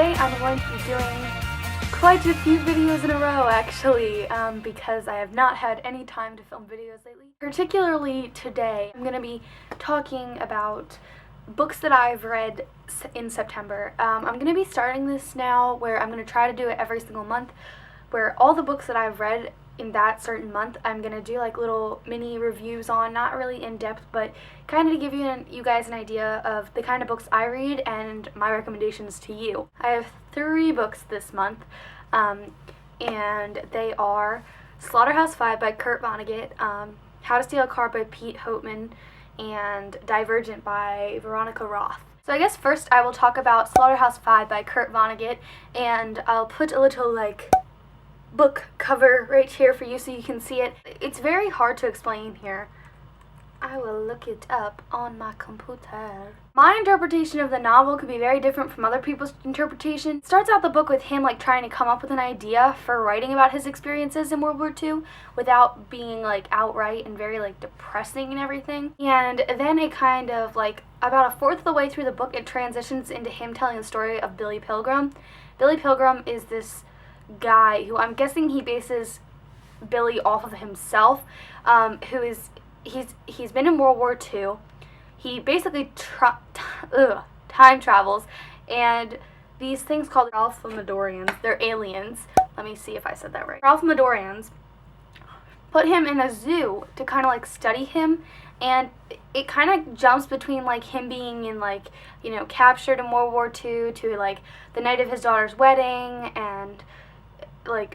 today I'm going to be doing quite a few videos in a row actually, because I have not had any time to film videos lately. Particularly today, I'm going to be talking about books that I've read in September. I'm going to be starting this now where I'm going to try to do it every single month, where all the books that I've read in that certain month I'm going to do like little mini reviews on, not really in depth, but kind of to give you guys an idea of the kind of books I read and my recommendations to you. I have 3 books this month, and they are Slaughterhouse-Five by Kurt Vonnegut, How to Steal a Car by Pete Houtman, and Divergent by Veronica Roth. So I guess first I will talk about Slaughterhouse-Five by Kurt Vonnegut, and I'll put a little book cover right here for you so you can see it. It's very hard to explain here. I will look it up on my computer. My interpretation of the novel could be very different from other people's interpretation. It starts out the book with him trying to come up with an idea for writing about his experiences in World War II without being outright and very depressing and everything. And then it kind of about a fourth of the way through the book it transitions into him telling the story of Billy Pilgrim. Billy Pilgrim is this guy who I'm guessing he bases Billy off of himself, who is he's been in World War II. He basically time travels, and these things called Ralph-Madorians, they're aliens. Let me see if I said that right. Ralph-Madorians put him in a zoo to kind of study him, and it kind of jumps between him being in captured in World War II to the night of his daughter's wedding and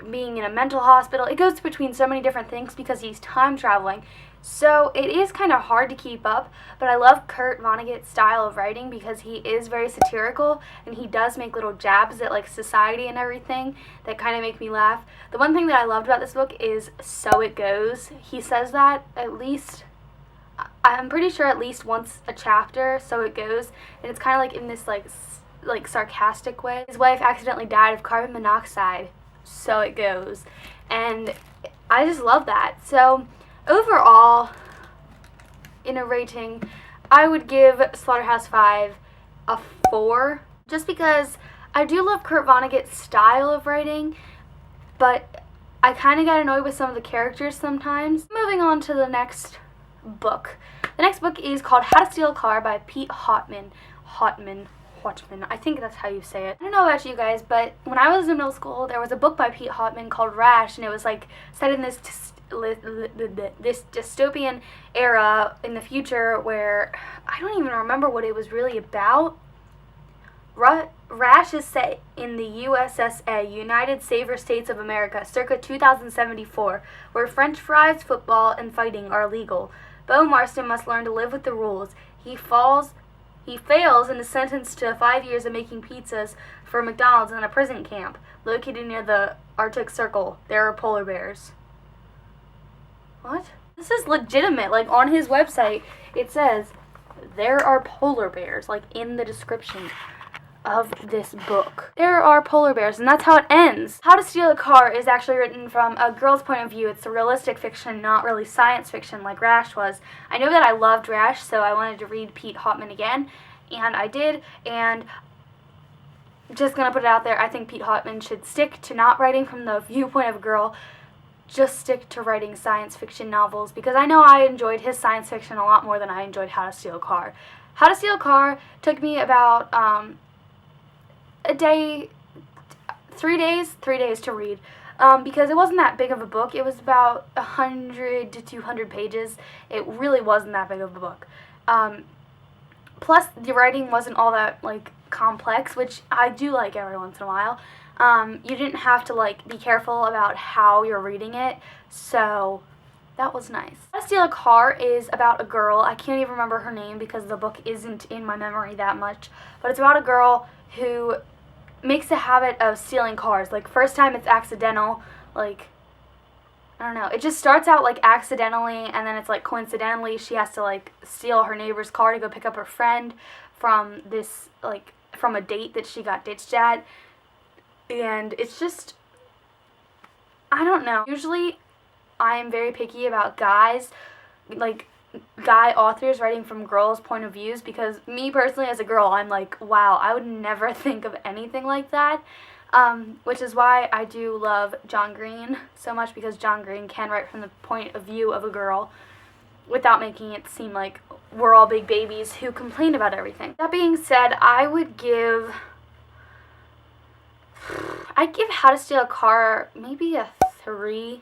being in a mental hospital. It goes between so many different things because he's time traveling. So it is kind of hard to keep up, but I love Kurt Vonnegut's style of writing because he is very satirical and he does make little jabs at society and everything that kind of make me laugh. The one thing that I loved about this book is "so it goes." He says that at least, I'm pretty sure at least once a chapter, "so it goes," and it's kind of in this sarcastic way. His wife accidentally died of carbon monoxide, so it goes, and I just love that. So overall, in a rating, I would give Slaughterhouse-Five a 4, just because I do love Kurt Vonnegut's style of writing, but I kind of got annoyed with some of the characters sometimes. Moving on to the next book. The next book is called How to Steal a Car by Pete Houtman. I think that's how you say it. I don't know about you guys, but when I was in middle school, there was a book by Pete Houtman called Rash, and it was set in this dystopian era in the future where I don't even remember what it was really about. Rash is set in the USSA, United Saver States of America, circa 2074, where French fries, football, and fighting are legal. Beau Marston must learn to live with the rules. He fails and is sentenced to 5 years of making pizzas for McDonald's in a prison camp located near the Arctic Circle. There are polar bears. What? This is legitimate. On his website, it says there are polar bears, in the description of this book. There are polar bears, and that's how it ends. How to Steal a Car is actually written from a girl's point of view. It's a realistic fiction, not really science fiction like Rash was. I know that I loved Rash, so I wanted to read Pete Houtman again, and I did, and just gonna put it out there, I think Pete Houtman should stick to not writing from the viewpoint of a girl, just stick to writing science fiction novels, because I know I enjoyed his science fiction a lot more than I enjoyed How to Steal a Car. How to Steal a Car took me about a day, 3 days to read, because it wasn't that big of a book. It was about 100 to 200 pages. It really wasn't that big of a book. Plus, the writing wasn't all that complex, which I do like every once in a while. You didn't have to be careful about how you're reading it, so that was nice. How to Steal a Car is about a girl. I can't even remember her name because the book isn't in my memory that much, but it's about a girl who makes a habit of stealing cars. First time it's accidental, I don't know. It just starts out accidentally, and then it's coincidentally she has to steal her neighbor's car to go pick up her friend from this from a date that she got ditched at. And it's just, I don't know. Usually I'm very picky about guys guy authors writing from girls' point of views, because me personally as a girl, I'm like, wow, I would never think of anything like that. Which is why I do love John Green so much, because John Green can write from the point of view of a girl without making it seem like we're all big babies who complain about everything. That being said, I'd give How to Steal a Car maybe a 3,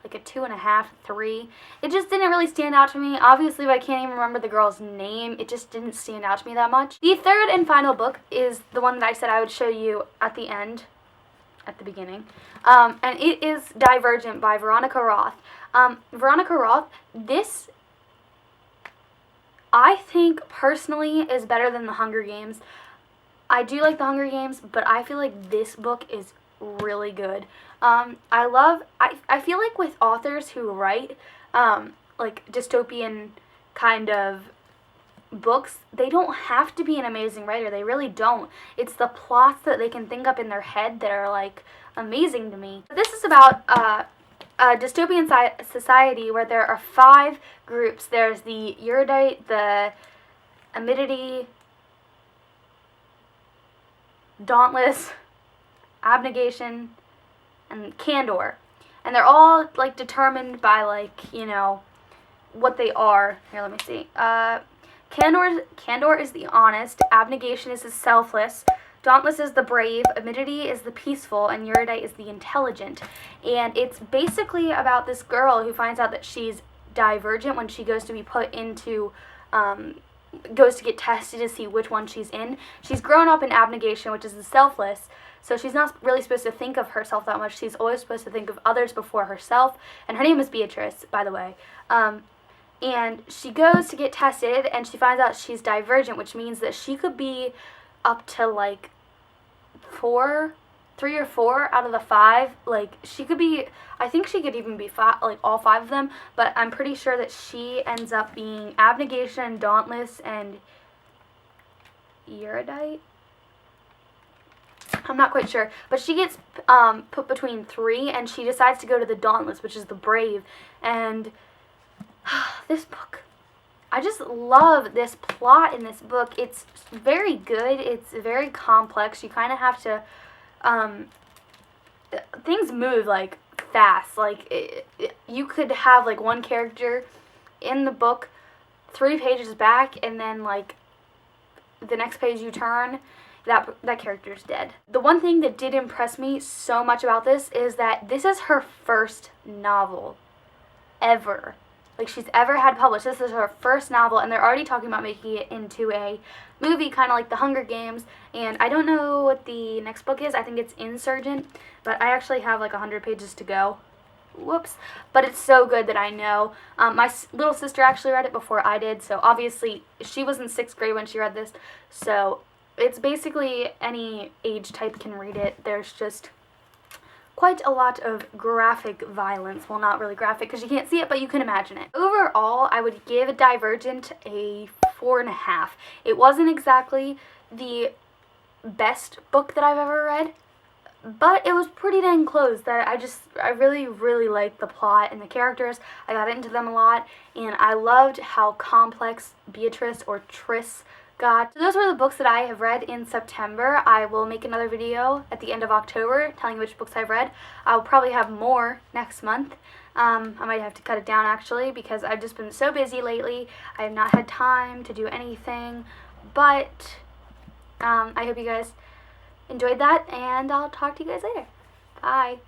like a 2.5, 3. It just didn't really stand out to me. Obviously, I can't even remember the girl's name. It just didn't stand out to me that much. The third and final book is the one that I said I would show you at the end, at the beginning. And it is Divergent by Veronica Roth. Veronica Roth, this, I think, personally, is better than The Hunger Games. I do like The Hunger Games, but I feel like this book is really good. I feel like with authors who write, like, dystopian kind of books, they don't have to be an amazing writer. They really don't. It's the plots that they can think up in their head that are, like, amazing to me. This is about, a dystopian society where there are 5 groups. There's the erudite, the amidity, dauntless, abnegation, and candor. And they're all, like, determined by, like, you know, what they are. Here, let me see. Candor is the honest, abnegation is the selfless, dauntless is the brave, amidity is the peaceful, and erudite is the intelligent. And it's basically about this girl who finds out that she's divergent when she goes to be put into, goes to get tested to see which one she's in. She's grown up in abnegation, which is the selfless, so she's not really supposed to think of herself that much. She's always supposed to think of others before herself, and her name is Beatrice, by the way. And she goes to get tested, and she finds out she's divergent, which means that she could be up to, like, 3 or 4 out of the 5. Like, she could be, I think she could even be 5, like, all 5 of them, but I'm pretty sure that she ends up being abnegation, dauntless, and erudite. I'm not quite sure, but she gets put between 3, and she decides to go to the dauntless, which is the brave. And this book, I just love this plot in this book. It's very good. It's very complex. You kind of have to, things move, like, fast. Like, you could have, like, one character in the book 3 pages back, and then, like, the next page you turn, that character's dead. The one thing that did impress me so much about this is that this is her first novel ever. Like, she's ever had published. This is her first novel, and they're already talking about making it into a movie, kind of like The Hunger Games. And I don't know what the next book is. I think it's Insurgent, but I actually have like 100 pages to go. Whoops. But it's so good that I know. My little sister actually read it before I did, so obviously she was in 6th grade when she read this. So it's basically any age type can read it. There's just quite a lot of graphic violence. Well, not really graphic because you can't see it, but you can imagine it. Overall, I would give Divergent a 4.5. It wasn't exactly the best book that I've ever read, but it was pretty dang close. That I really, really liked the plot and the characters. I got into them a lot, and I loved how complex Beatrice or Triss got. So those were the books that I have read in September. I will make another video at the end of October telling you which books I've read. I'll probably have more next month. I might have to cut it down actually because I've just been so busy lately. I have not had time to do anything, but I hope you guys enjoyed that, and I'll talk to you guys later. Bye.